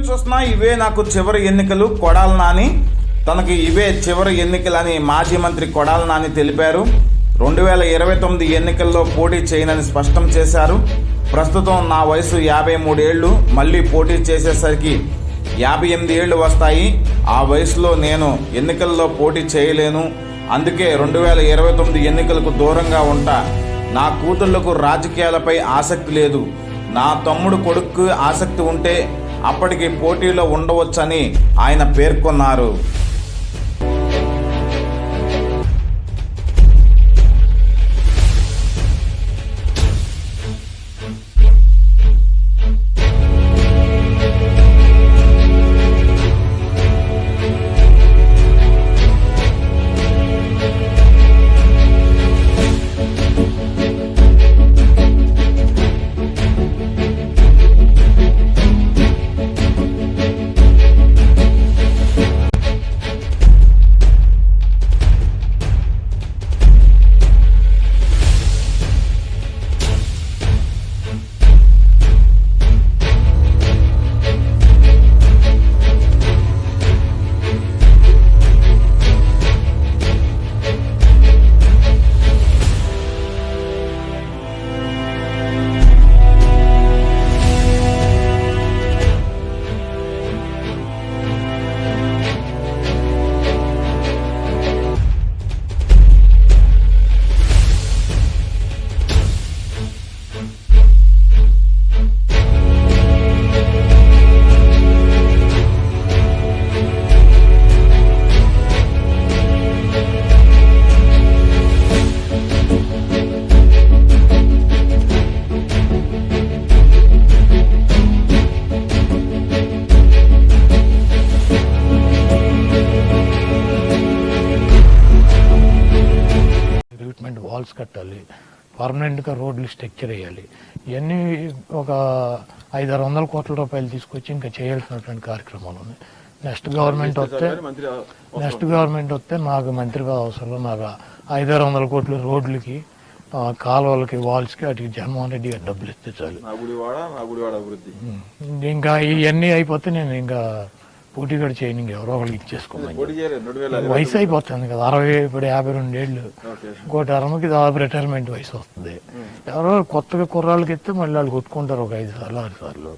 చూసినా ఇవే నాకు చివరి ఎన్నికలు. కొడాలి నాని తనకు ఇవే చివరి ఎన్నికలని మాజీ మంత్రి కొడాలి నాని తెలిపారు. 2029 ఎన్నికల్లో పోటీ చేయనని స్పష్టం చేశారు. ప్రస్తుతం నా వయసు 53 ఏళ్లు, మళ్ళీ పోటీ చేసేసరికి 58 ఏళ్లు వస్తాయి. ఆ వయసులో నేను ఎన్నికల్లో పోటీ చేయలేను. అందుకే 2029 ఎన్నికలకు దూరంగా ఉంటా. నా కూతుళ్లకు రాజకీయాలపై ఆసక్తి లేదు. నా తమ్ముడు కొడుకు ఆసక్తి ఉంటే అప్పటికి పోటీలో ఉండవచ్చని ఆయన పేర్కొన్నారు. వాల్స్ కట్టాలి, పర్మనెంట్గా రోడ్లు స్ట్రక్చర్ వేయాలి. ఇవన్నీ ఒక 500-600 కోట్ల రూపాయలు తీసుకొచ్చి ఇంకా చేయాల్సినటువంటి కార్యక్రమాలు ఉన్నాయి. నెక్స్ట్ గవర్నమెంట్ వస్తే నాకు మంత్రిగా అవసరం. నాకు 500-600 కోట్ల రోడ్లకి, కాలువలకి, వాల్స్కి వాటికి జగన్మోహన్ రెడ్డి గారు డబ్బులు ఇస్తే చాలు. ఇంకా ఇవన్నీ అయిపోతే నేను ఇంకా పోటీ కూడా చేయను. ఎవరో ఒకరికి ఇచ్చేసుకోమని. వయసు అయిపోతుంది కదా, 60, ఇప్పుడు 52 ఏళ్ళు. ఇంకోటి 60కి దాదాపు రిటైర్మెంట్ వయసు వస్తుంది. ఎవరో కొత్తగా కుర్రాళ్ళకి ఇస్తే మళ్ళీ వాళ్ళు కొట్టుకుంటారు ఒక 5 సార్లు 6 సార్లు.